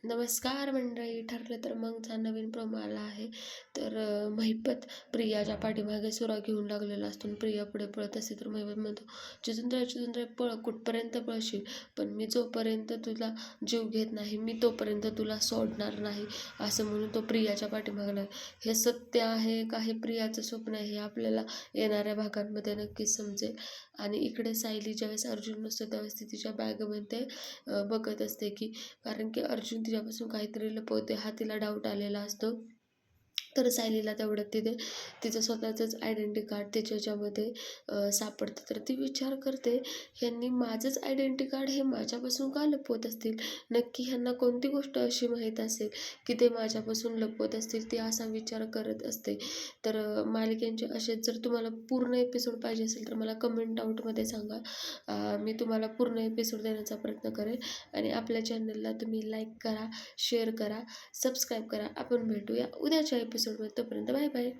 नमस्कार मंडळी. ठरलं तर मगचा नवीन प्रोमो आला आहे. तर महिपत प्रियाच्या पाठीमागे सुरा घेऊन लागलेला असतो आणि प्रिया पुढे पळत असते. तर महिपत म्हणतो, "चिचुंद्र्या चिचुंद्र्या पळ, कुठपर्यंत पळशील, पण मी जोपर्यंत तुला जीव घेत नाही मी तोपर्यंत तुला सोडणार नाही." असं म्हणून तो प्रियाच्या पाठीमागे हे सत्य आहे का हे प्रियाचं स्वप्न आहे हे आपल्याला येणाऱ्या भागांमध्ये नक्कीच समजेल. आणि इकडे सायली ज्यावेळेस अर्जुन नसतो त्यावेळेस ती तिच्या बॅगमध्ये बघत असते की कारण की अर्जुन तिच्यापासून काहीतरी लपवते हा तिला डाऊट आलेला असतो. तर सायलीला तेवढ्यात तिथे तिचं स्वतःचंच आयडेंटिटी कार्ड तिच्या ह्याच्यामध्ये सापडतं. तर ती विचार करते, ह्यांनी माझंच आयडेंटिटी कार्ड हे माझ्यापासून का लपवत असतील? नक्की ह्यांना कोणती गोष्ट अशी माहीत असेल की ते माझ्यापासून लपवत असतील? ती असा विचार करत असते. तर मालिकेचे असेच जर तुम्हाला पूर्ण एपिसोड पाहिजे असेल तर मला कमेंट आउटमध्ये सांगा. मी तुम्हाला पूर्ण एपिसोड देण्याचा प्रयत्न करेन. आणि आपल्या चॅनलला तुम्ही लाईक करा, शेअर करा, सबस्क्राईब करा. आपण भेटूया उद्याच्या एपिसोडमध्ये. तोपर्यंत बाय बाय.